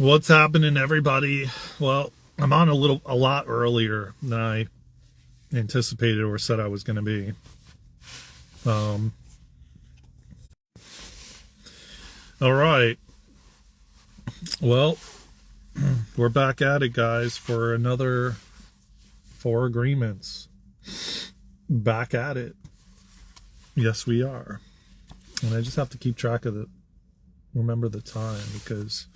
What's happening, everybody? Well, I'm on a lot earlier than I anticipated or said I was going to be. All right. Well, we're back at it, guys, for another 4 agreements. Back at it. Yes, we are. And I just have to keep track of remember the time, because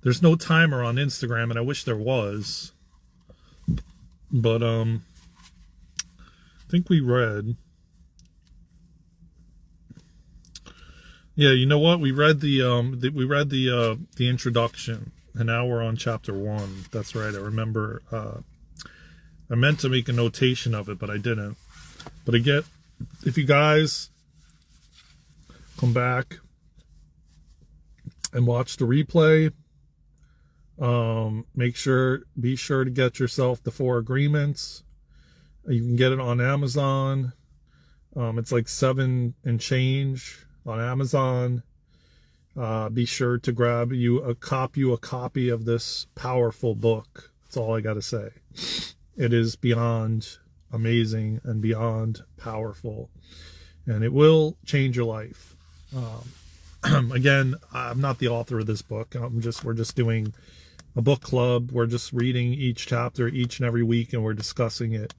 there's no timer on Instagram, and I wish there was. But I think we read. Yeah, you know what? We read the introduction, and now we're on chapter 1. That's right. I remember. I meant to make a notation of it, but I didn't. But again, if you guys come back and watch the replay, be sure to get yourself the 4 agreements. You can get it on Amazon. It's like 7 and change on Amazon. Be sure to grab you a copy of this powerful book. That's all I got to say. It is beyond amazing and beyond powerful, and it will change your life. Again, I'm not the author of this book. We're just doing a book club. We're just reading each chapter each and every week, and we're discussing it.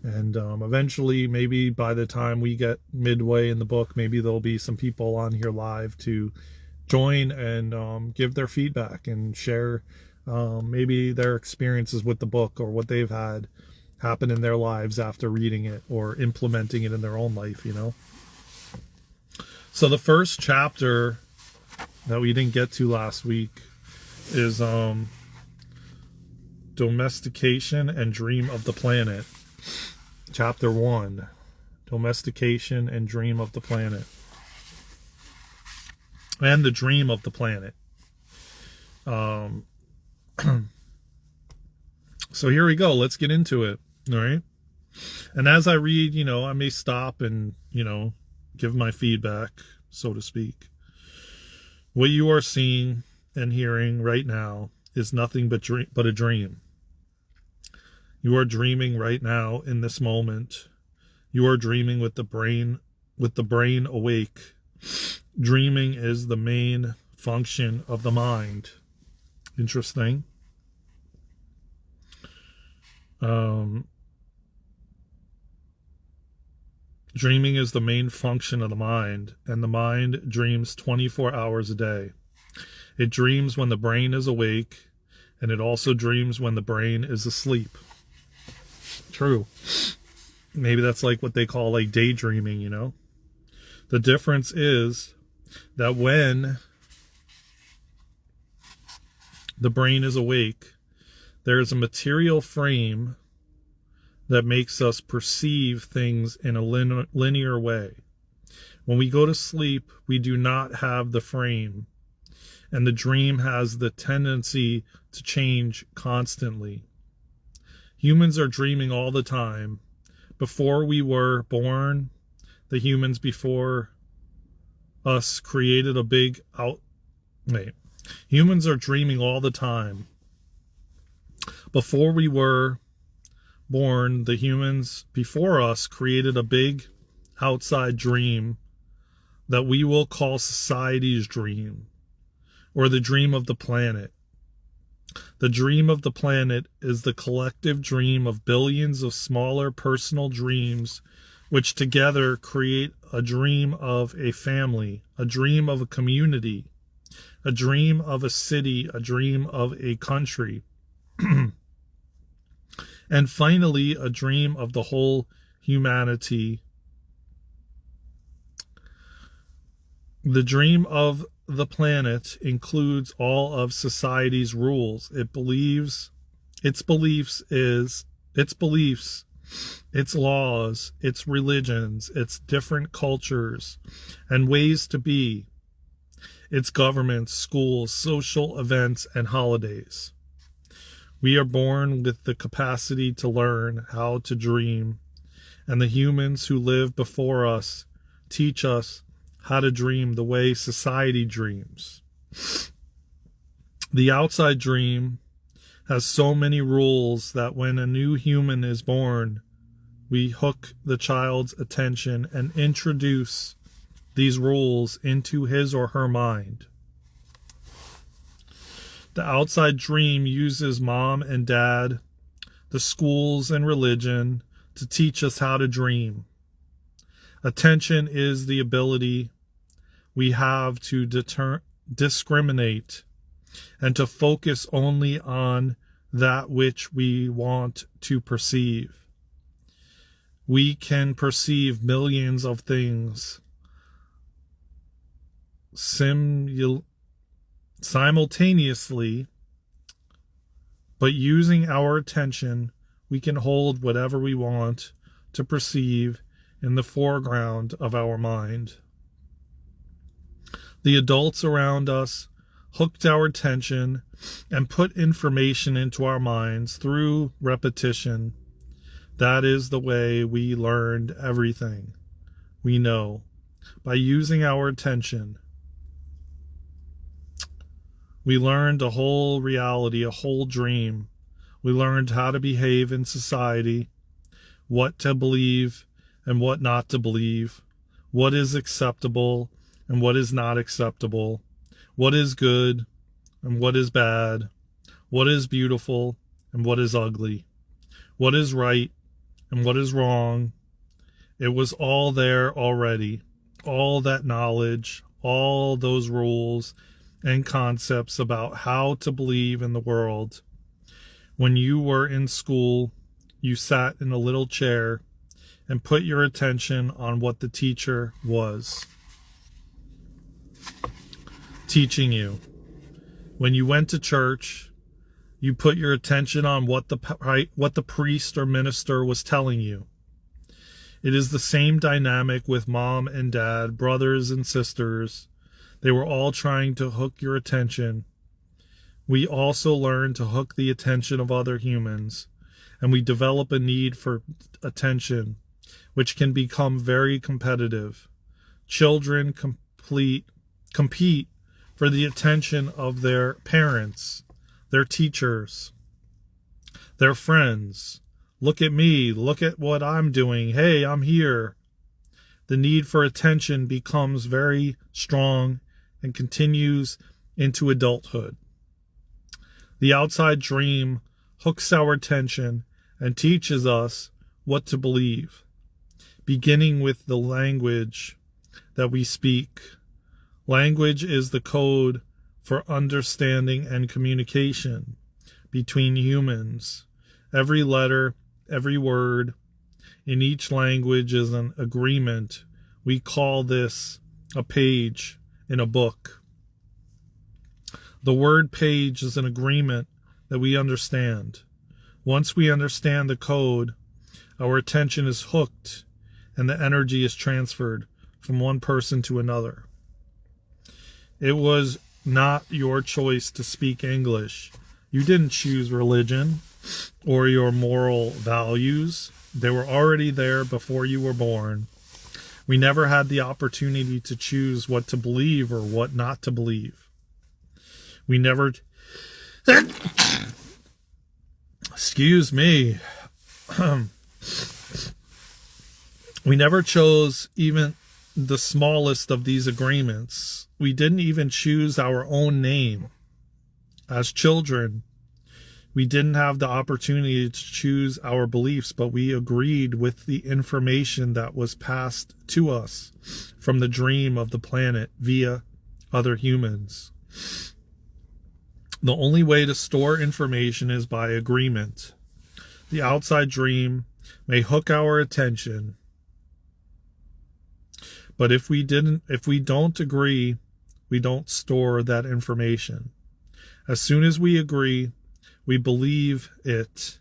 And eventually, maybe by the time we get midway in the book, maybe there'll be some people on here live to join and give their feedback and share maybe their experiences with the book, or what they've had happen in their lives after reading it or implementing it in their own life, you know. So the first chapter that we didn't get to last week is Domestication and Dream of the Planet. Chapter 1, Domestication and Dream of the Planet. And the Dream of the Planet. So here we go. Let's get into it. All right. And as I read, I may stop and, give my feedback, so to speak. What you are seeing and hearing right now is nothing but a dream. You are dreaming right now in this moment. You are dreaming with the brain awake. Dreaming is the main function of the mind. Interesting. Dreaming is the main function of the mind, and the mind dreams 24 hours a day. It dreams when the brain is awake, and it also dreams when the brain is asleep. True. Maybe that's like what they call like daydreaming, The difference is that when the brain is awake, there is a material frame that makes us perceive things in a linear way. When we go to sleep, we do not have the frame, and the dream has the tendency to change constantly. Humans are dreaming all the time. Before we were born, the humans before us created a big Humans are dreaming all the time. Before we were born, the humans before us created a big outside dream that we will call society's dream, or the dream of the planet. The dream of the planet is the collective dream of billions of smaller personal dreams, which together create a dream of a family, a dream of a community, a dream of a city, a dream of a country, and finally, a dream of the whole humanity. The dream of the planet includes all of society's rules. Its beliefs, its laws, its religions, its different cultures and ways to be, its governments, schools, social events, and holidays. We are born with the capacity to learn how to dream, and the humans who live before us teach us how to dream the way society dreams. The outside dream has so many rules that when a new human is born, we hook the child's attention and introduce these rules into his or her mind. The outside dream uses mom and dad, the schools and religion to teach us how to dream. Attention is the ability we have to discriminate and to focus only on that which we want to perceive. We can perceive millions of things simultaneously, but using our attention, we can hold whatever we want to perceive in the foreground of our mind. The adults around us hooked our attention and put information into our minds through repetition. That is the way we learned everything we know, by using our attention. We learned a whole reality, a whole dream. We learned how to behave in society, what to believe and what not to believe, what is acceptable and what is not acceptable, what is good and what is bad, what is beautiful and what is ugly, what is right and what is wrong. It was all there already, all that knowledge, all those rules and concepts about how to believe in the world. When you were in school, you sat in a little chair and put your attention on what the teacher was teaching you. When you went to church, you put your attention on what the priest or minister was telling you. It is the same dynamic with mom and dad, brothers and sisters. They were all trying to hook your attention. We also learn to hook the attention of other humans, and we develop a need for attention, which can become very competitive. Children compete for the attention of their parents, their teachers, their friends. Look at me, look at what I'm doing. Hey, I'm here. The need for attention becomes very strong and continues into adulthood. The outside dream hooks our attention and teaches us what to believe, beginning with the language that we speak. Language is the code for understanding and communication between humans. Every letter, every word in each language is an agreement. We call this a page in a book. The word page is an agreement that we understand. Once we understand the code, our attention is hooked and the energy is transferred from one person to another. It was not your choice to speak English. You didn't choose religion or your moral values. They were already there before you were born. We never had the opportunity to choose what to believe or what not to believe. We never... Excuse me. We never chose even the smallest of these agreements. We didn't even choose our own name. As children, we didn't have the opportunity to choose our beliefs, but we agreed with the information that was passed to us from the dream of the planet via other humans. The only way to store information is by agreement. The outside dream may hook our attention, but if we don't agree, we don't store that information. As soon as we agree, we believe it.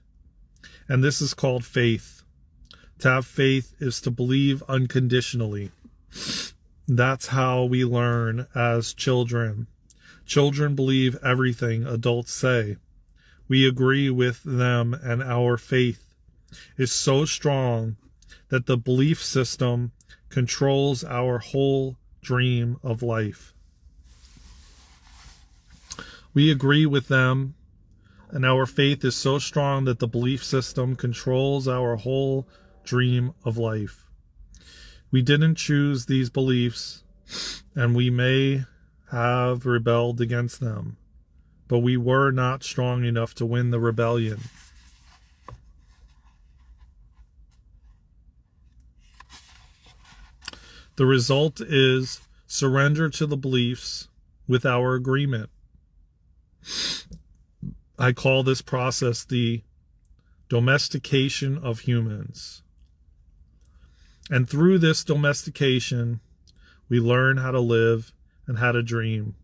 And this is called faith. To have faith is to believe unconditionally. That's how we learn as children. Children believe everything adults say. We agree with them, and our faith is so strong that the belief system controls our whole dream of life. We agree with them, and our faith is so strong that the belief system controls our whole dream of life. We didn't choose these beliefs, and we may have rebelled against them, but we were not strong enough to win the rebellion. The result is surrender to the beliefs with our agreement. I call this process the domestication of humans. And through this domestication, we learn how to live and how to dream.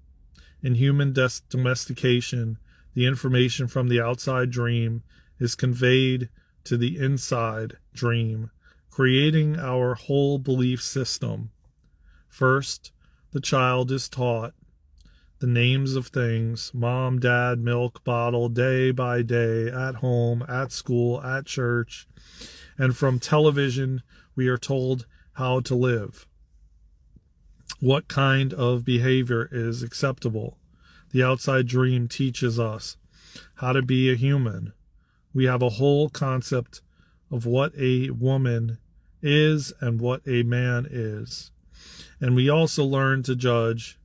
In human domestication, the information from the outside dream is conveyed to the inside dream, creating our whole belief system. First, the child is taught the names of things: mom, dad, milk bottle, day by day, at home, at school, at church. And from television, we are told how to live. What kind of behavior is acceptable? The outside dream teaches us how to be a human. We have a whole concept of what a woman is and what a man is. And we also learn to judge.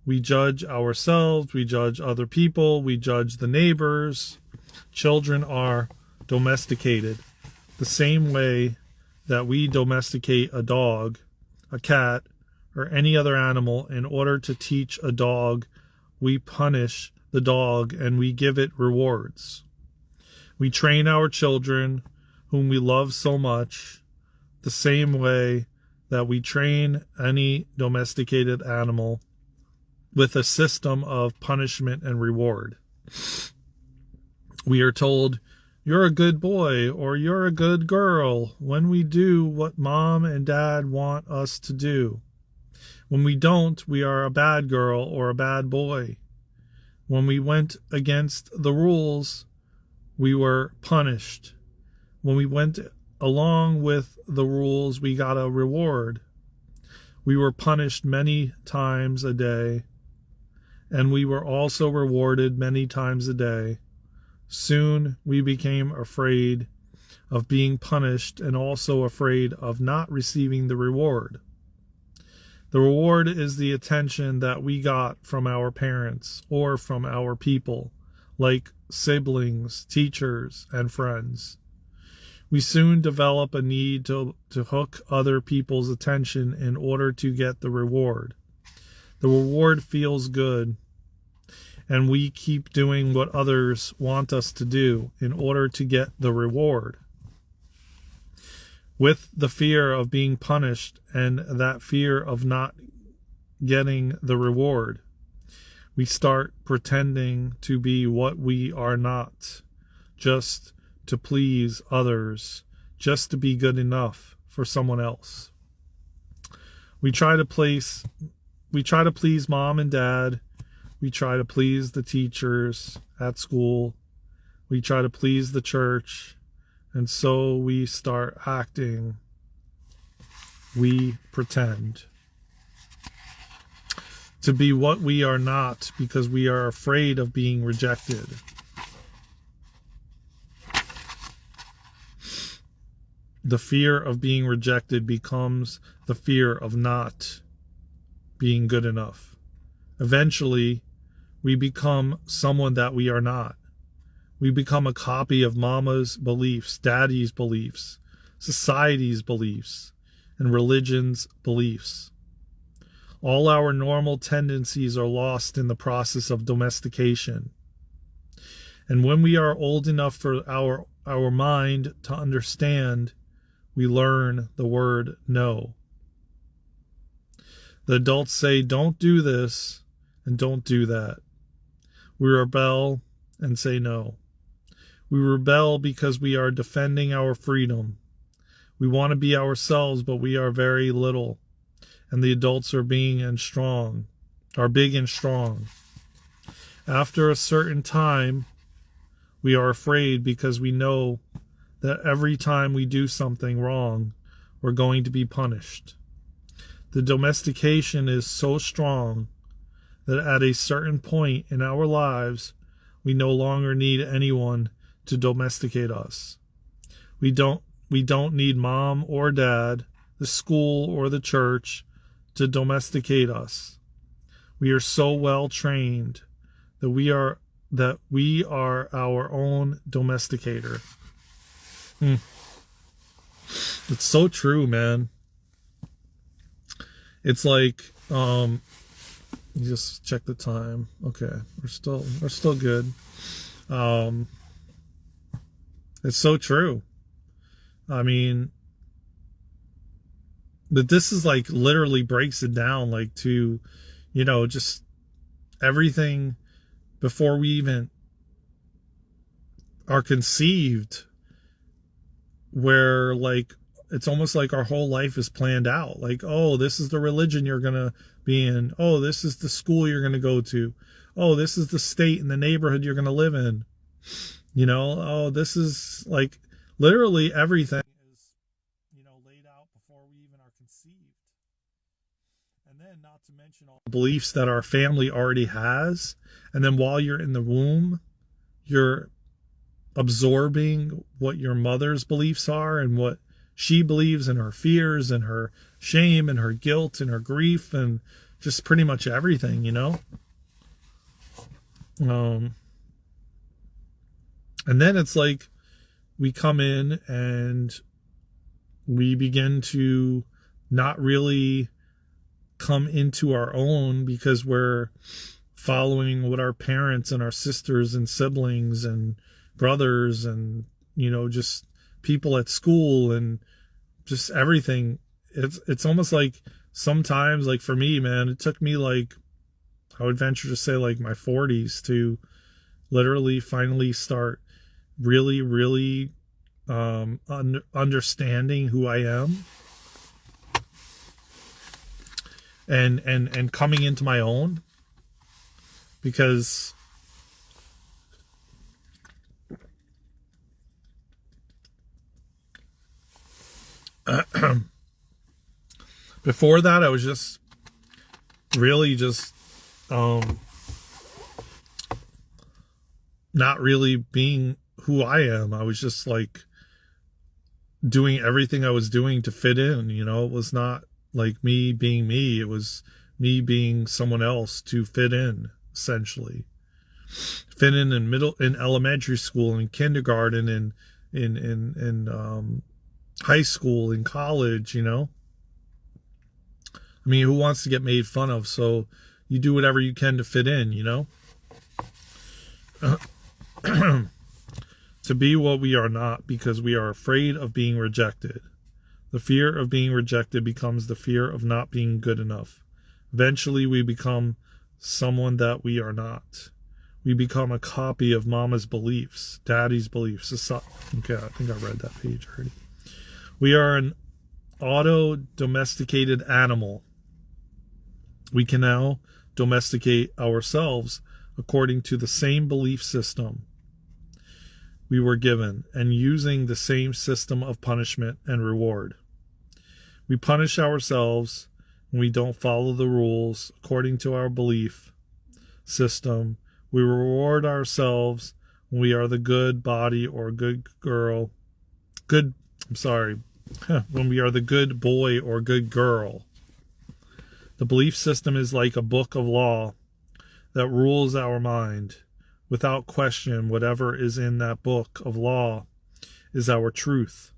We judge ourselves, we judge other people, we judge the neighbors. Children are domesticated the same way that we domesticate a dog, a cat, or any other animal. In order to teach a dog, we punish the dog and we give it rewards. We train our children, whom we love so much, the same way that we train any domesticated animal, with a system of punishment and reward. We are told, you're a good boy or you're a good girl when we do what mom and dad want us to do. When we don't, we are a bad girl or a bad boy. When we went against the rules, we were punished. When we went along with the rules, we got a reward. We were punished many times a day, and we were also rewarded many times a day. Soon we became afraid of being punished and also afraid of not receiving the reward. The reward is the attention that we got from our parents or from our people, like siblings, teachers, and friends. We soon develop a need to hook other people's attention in order to get the reward. The reward feels good, and we keep doing what others want us to do in order to get the reward. With the fear of being punished and that fear of not getting the reward, we start pretending to be what we are not, just to please others, just to be good enough for someone else. We try to please mom and dad. We try to please the teachers at school. We try to please the church. And so we start acting. We pretend to be what we are not because we are afraid of being rejected. The fear of being rejected becomes the fear of not being good enough. Eventually, we become someone that we are not. We become a copy of mama's beliefs, daddy's beliefs, society's beliefs, and religion's beliefs. All our normal tendencies are lost in the process of domestication. And when we are old enough for our mind to understand, we learn the word no. The adults say, don't do this and don't do that. We rebel and say no. We rebel because we are defending our freedom. We want to be ourselves, but we are very little. And the adults are big and strong. After a certain time, we are afraid because we know that every time we do something wrong, we're going to be punished. The domestication is so strong that at a certain point in our lives, we no longer need anyone to domesticate us. We don't need mom or dad, the school or the church to domesticate us. We are so well trained that we are our own domesticator. It's so true, man. It's like, just check the time. Okay, we're still good. It's so true. I mean, but this is like literally breaks it down like to, just everything before we even are conceived, where like it's almost like our whole life is planned out. Like, oh, this is the religion you're gonna be in. Oh, this is the school you're gonna go to. Oh, this is the state and the neighborhood you're gonna live in. Oh, this is like literally everything is laid out before we even are conceived. And then not to mention all the beliefs that our family already has. And then while you're in the womb, you're absorbing what your mother's beliefs are and what she believes, and her fears and her shame and her guilt and her grief and just pretty much everything, And then it's like we come in and we begin to not really come into our own because we're following what our parents and our sisters and siblings and brothers and, just people at school and just everything. It's almost like sometimes, like for me, man, it took me like, I would venture to say like my 40s to literally finally start really, really understanding who I am and coming into my own, because before that I was just really just not really being who I am. I was just like doing everything I was doing to fit in, it was not like me being me, it was me being someone else to fit in, essentially. Fit in elementary school, in kindergarten, in high school, in college, I mean, who wants to get made fun of? So you do whatever you can to fit in, to be what we are not, because we are afraid of being rejected. The fear of being rejected becomes the fear of not being good enough. Eventually we become someone that we are not. We become a copy of mama's beliefs, daddy's beliefs. Okay, I think I read that page already. We are an auto-domesticated animal. We can now domesticate ourselves according to the same belief system we were given, and using the same system of punishment and reward. We punish ourselves when we don't follow the rules according to our belief system. We reward ourselves when we are the good body or good girl. When we are the good boy or good girl. The belief system is like a book of law that rules our mind. Without question, whatever is in that book of law is our truth.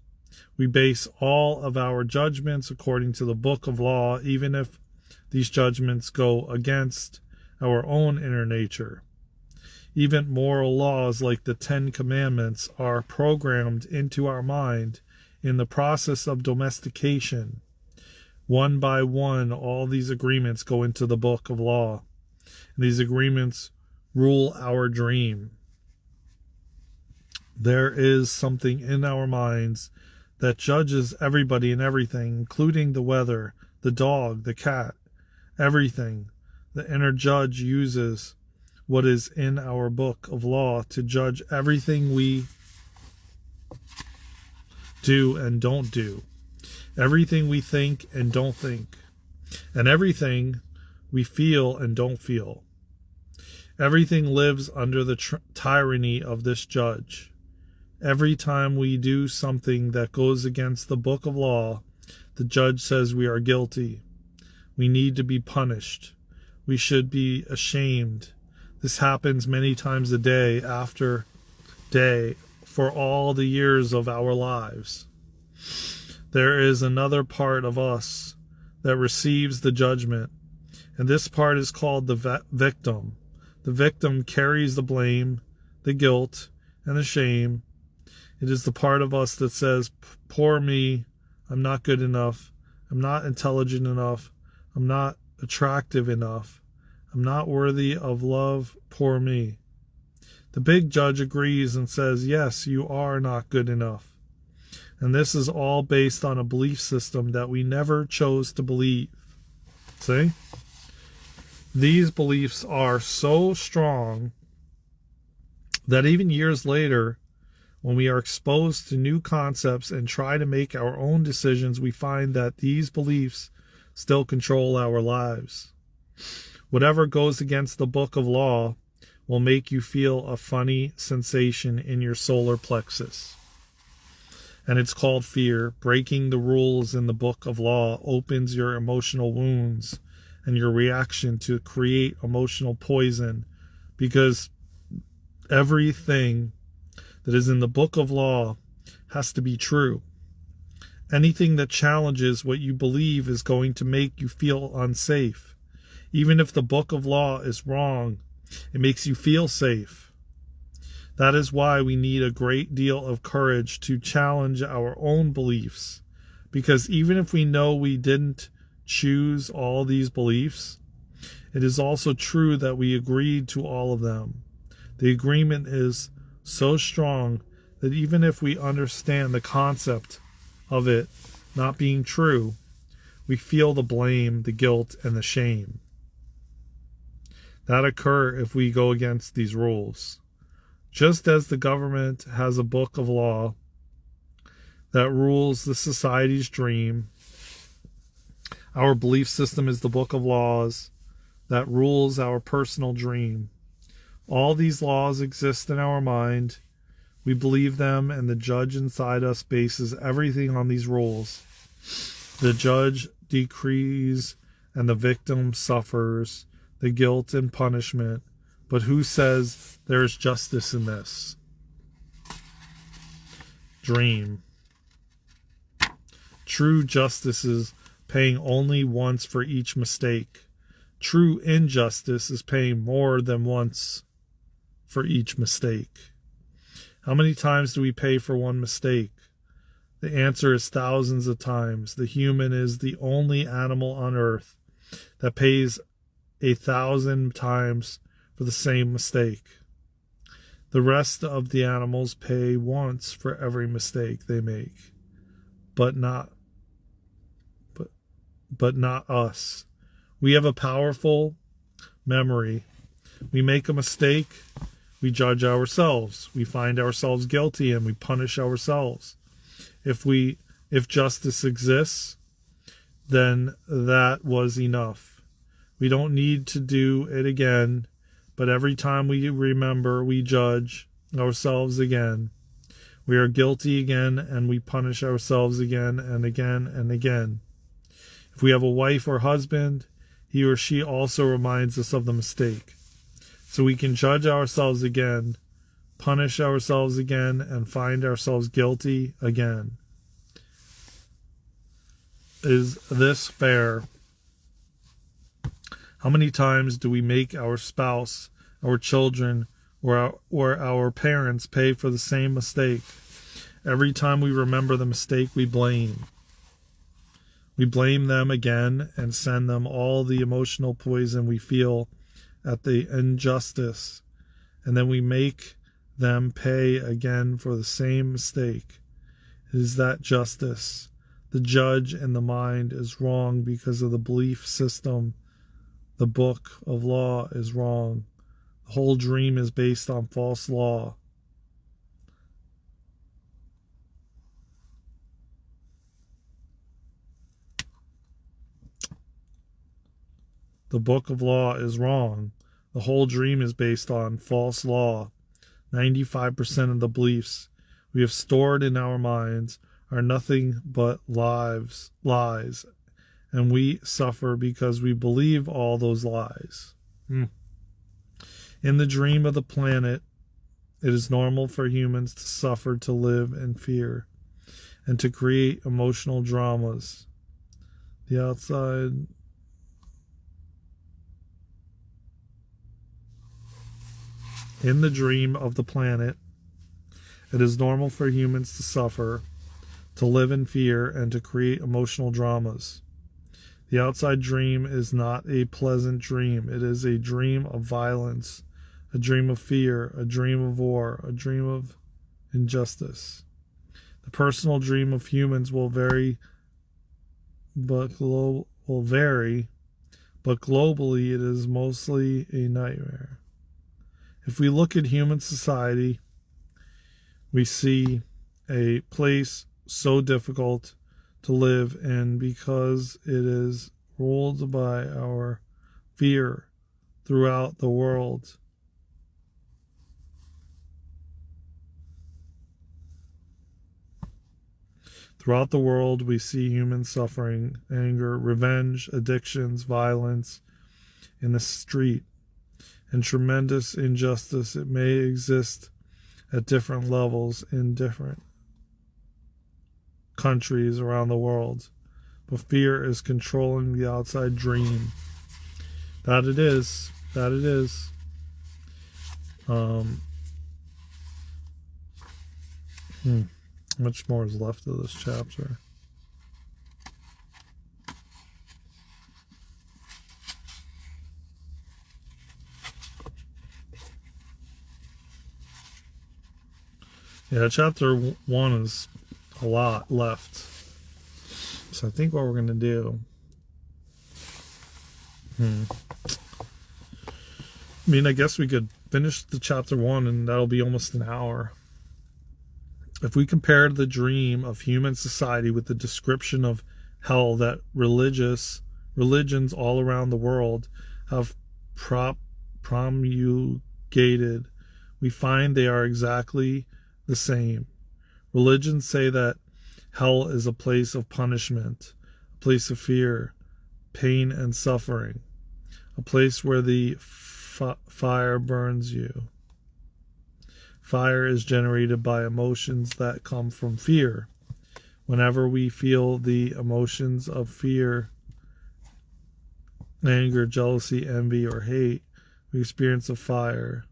We base all of our judgments according to the book of law, even if these judgments go against our own inner nature. Even moral laws like the 10 Commandments are programmed into our mind in the process of domestication. One by one, all these agreements go into the book of law. And these agreements rule our dream. There is something in our minds that judges everybody and everything, including the weather, the dog, the cat, everything. The inner judge uses what is in our book of law to judge everything we do and don't do, everything we think and don't think, and everything we feel and don't feel. Everything lives under the tyranny of this judge. Every time we do something that goes against the book of law, the judge says we are guilty. We need to be punished. We should be ashamed. This happens many times a day after day for all the years of our lives. There is another part of us that receives the judgment, and this part is called the victim. The victim carries the blame, the guilt, and the shame. It is the part of us that says, poor me, I'm not good enough, I'm not intelligent enough, I'm not attractive enough, I'm not worthy of love, poor me. The big judge agrees and says, yes, you are not good enough. And this is all based on a belief system that we never chose to believe. See? These beliefs are so strong that even years later, when we are exposed to new concepts and try to make our own decisions, we find that these beliefs still control our lives. Whatever goes against the book of law will make you feel a funny sensation in your solar plexus. And it's called fear. Breaking the rules in the book of law opens your emotional wounds and your reaction to create emotional poison, because everything that is in the book of law has to be true. Anything that challenges what you believe is going to make you feel unsafe. Even if the book of law is wrong, it makes you feel safe. That is why we need a great deal of courage to challenge our own beliefs, because even if we know we didn't choose all these beliefs, it is also true that we agreed to all of them. The agreement is so strong that even if we understand the concept of it not being true, we feel the blame, the guilt, and the shame that occur if we go against these rules. Just as the government has a book of law that rules the society's dream, our belief system is the book of laws that rules our personal dream. All these laws exist in our mind. We believe them, and the judge inside us bases everything on these rules. The judge decrees, and the victim suffers the guilt and punishment. But who says there is justice in this dream? True justice is paying only once for each mistake. True injustice is paying more than once for each mistake. How many times do we pay for one mistake? The answer is thousands of times. The human is the only animal on earth that pays 1,000 times for the same mistake. The rest of the animals pay once for every mistake they make, but not us. We have a powerful memory. We make a mistake, we judge ourselves. We find ourselves guilty and we punish ourselves. If justice exists, then that was enough. We don't need to do it again, but every time we remember, we judge ourselves again. We are guilty again, and we punish ourselves again and again and again. If we have a wife or husband, he or she also reminds us of the mistake. So we can judge ourselves again, punish ourselves again, and find ourselves guilty again. Is this fair? How many times do we make our spouse, our children, or our parents pay for the same mistake? Every time we remember the mistake, we blame. We blame them again and send them all the emotional poison we feel at the injustice, and then we make them pay again for the same mistake. Is that justice? The judge in the mind is wrong because of the belief system. The book of law is wrong. The whole dream is based on false law. The book of law is wrong. The whole dream is based on false law. 95% of the beliefs we have stored in our minds are nothing but lies, and we suffer because we believe all those lies. In the dream of the planet, it is normal for humans to suffer, to live in fear, and to create emotional dramas. The outside... In the dream of the planet, it is normal for humans to suffer, to live in fear, and to create emotional dramas. The outside dream is not a pleasant dream. It is a dream of violence, a dream of fear, a dream of war, a dream of injustice. The personal dream of humans will vary, but globally it is mostly a nightmare. If we look at human society, we see a place so difficult to live in because it is ruled by our fear throughout the world. Throughout the world, we see human suffering, anger, revenge, addictions, violence in the street, and tremendous injustice. It may exist at different levels in different countries around the world, but fear is controlling the outside dream. That it is. Much more is left of this chapter. Yeah, chapter 1 is a lot left. So I think what we're going to do... I mean, I guess we could finish the chapter 1 and that'll be almost an hour. If we compared the dream of human society with the description of hell that religions all around the world have promulgated, we find they are exactly the same. Religions say that hell is a place of punishment, a place of fear, pain, and suffering, a place where the fire burns you. Fire is generated by emotions that come from fear. Whenever we feel the emotions of fear, anger, jealousy, envy, or hate, we experience a fire.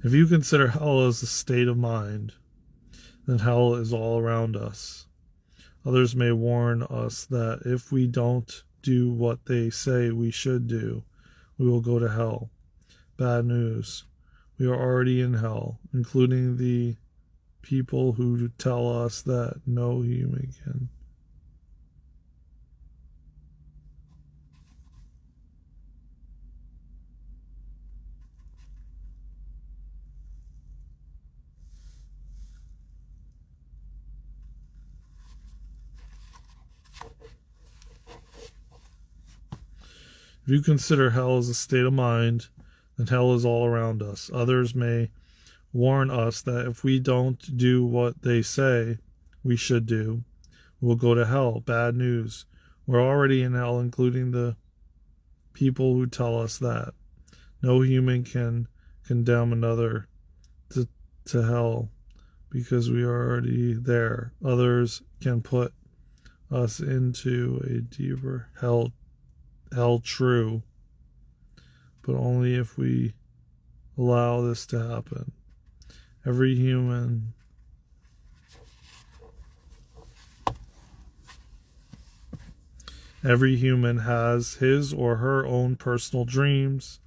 If you consider hell as a state of mind, then hell is all around us. Others may warn us that if we don't do what they say we should do, we will go to hell. Bad news. We are already in hell, including the people who tell us that no human can. If you consider hell as a state of mind, then hell is all around us. Others may warn us that if we don't do what they say we should do, we'll go to hell. Bad news. We're already in hell, including the people who tell us that. No human can condemn another to hell because we are already there. Others can put us into a deeper hell true, but only if we allow this to happen. Every human has his or her own personal dreams,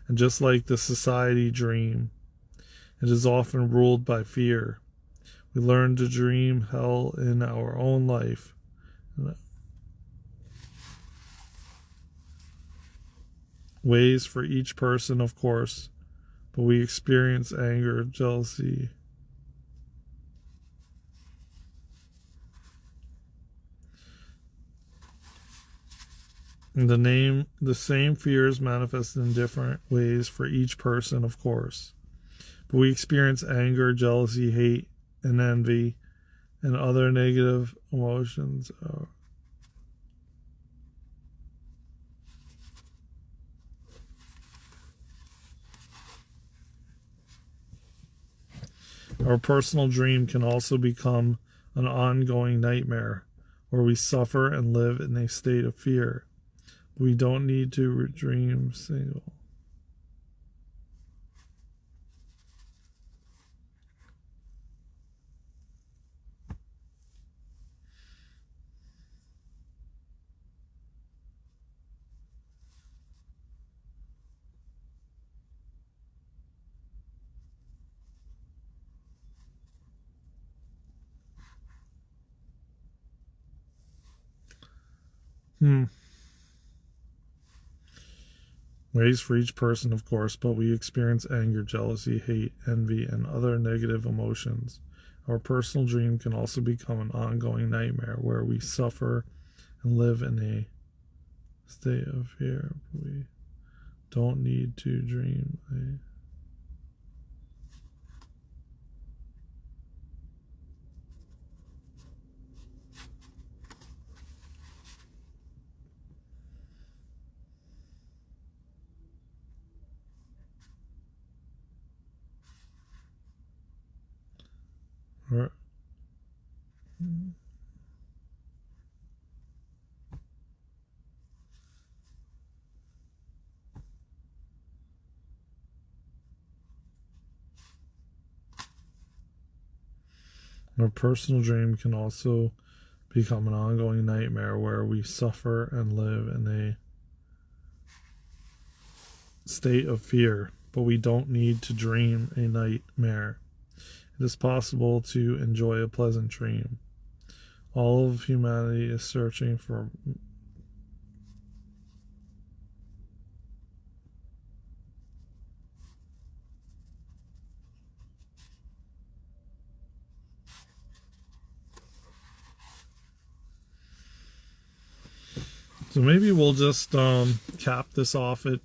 and just like the society dream, it is often ruled by fear. We learn to dream hell in our own life. Ways for each person, of course, but we experience anger, jealousy. And the same fears manifest in different ways for each person, of course. But we experience anger, jealousy, hate, and envy, and other negative emotions. Our personal dream can also become an ongoing nightmare where we suffer and live in a state of fear. We don't need to dream single. Ways for each person, of course, but we experience anger, jealousy, hate, envy, and other negative emotions. Our personal dream can also become an ongoing nightmare where we suffer and live in a state of fear. We don't need to dream. Our personal dream can also become an ongoing nightmare where we suffer and live in a state of fear, but we don't need to dream a nightmare. It is possible to enjoy a pleasant dream. All of humanity is searching for So maybe we'll just cap this off at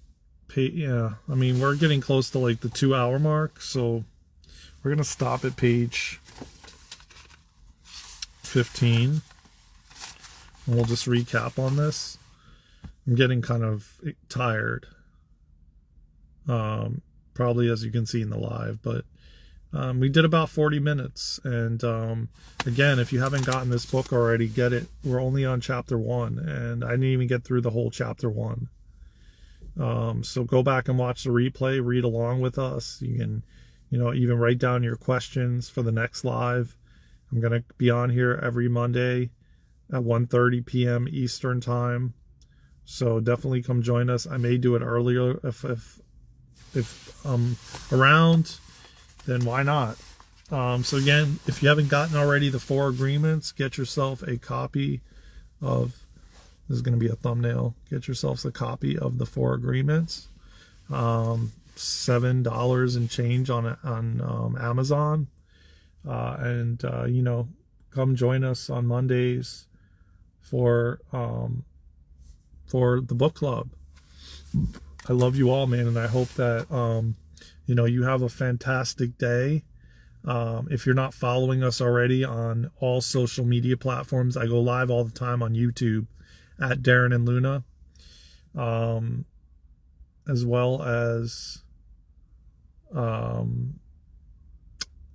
I mean, we're getting close to like the 2-hour mark, so we're gonna stop at page 15 and we'll just recap on this. I'm getting kind of tired, probably, as you can see in the live, but we did about 40 minutes. And again, if you haven't gotten this book already, get it. We're only on chapter 1, and I didn't even get through the whole chapter 1. So go back and watch the replay, read along with us. You can, even write down your questions for the next live. I'm going to be on here every Monday at 1:30 p.m. Eastern time. So definitely come join us. I may do it earlier if I'm around, then why not? So again, if you haven't gotten already the 4 agreements, get yourself a copy of, this is going to be a thumbnail, get yourselves a copy of the 4 agreements. $7 and change on Amazon. And come join us on Mondays for the book club. I love you all, man, and I hope that you have a fantastic day. If you're not following us already on all social media platforms, I go live all the time on YouTube at Daren and Luna, as well as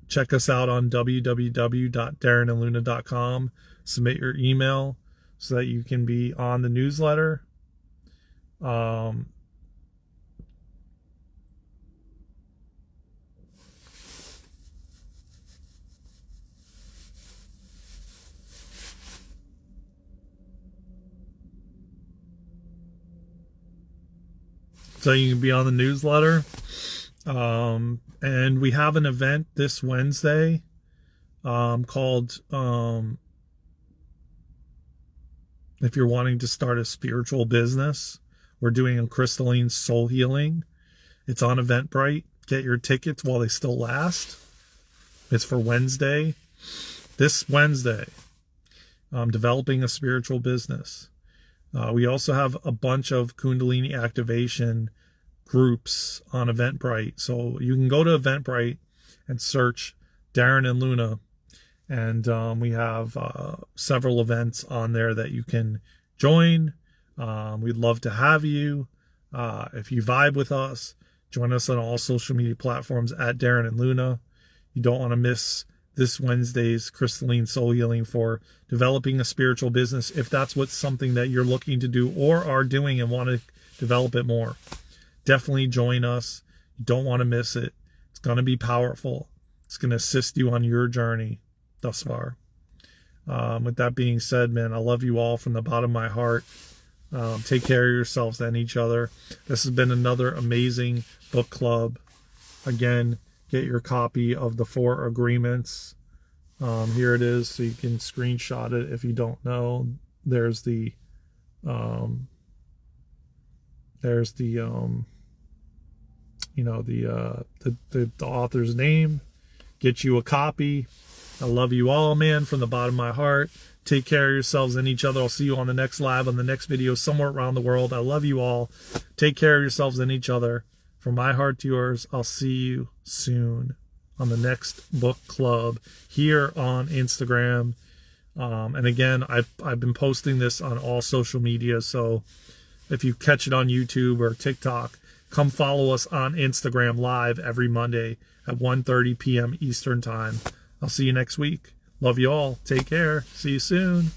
check us out on www.darenandluna.com. Submit your email so that you can be on the newsletter. So you can be on the newsletter. And we have an event this Wednesday called if you're wanting to start a spiritual business. We're doing a Crystalline Soul Healing. It's on Eventbrite. Get your tickets while they still last. It's for Wednesday. This Wednesday. Developing a spiritual business. We also have a bunch of Kundalini activation groups on Eventbrite. So you can go to Eventbrite and search Daren and Luna. And we have several events on there that you can join. We'd love to have you. If you vibe with us, join us on all social media platforms at Daren and Luna. You don't want to miss this Wednesday's Crystalline Soul Healing for developing a spiritual business. If that's what's something that you're looking to do or are doing and want to develop it more, definitely join us. You don't want to miss it. It's going to be powerful. It's going to assist you on your journey thus far. With that being said, man, I love you all from the bottom of my heart. Take care of yourselves and each other. This has been another amazing book club. Again, get your copy of the 4 agreements. Here it is, so you can screenshot it if you don't know. There's the author's name. Get you a copy. I love you all, man, from the bottom of my heart. Take care of yourselves and each other. I'll see you on the next live, on the next video, somewhere around the world. I love you all. Take care of yourselves and each other. From my heart to yours, I'll see you soon on the next book club here on Instagram. And again, I've been posting this on all social media. So if you catch it on YouTube or TikTok, come follow us on Instagram live every Monday at 1:30 p.m. Eastern time. I'll see you next week. Love you all. Take care. See you soon.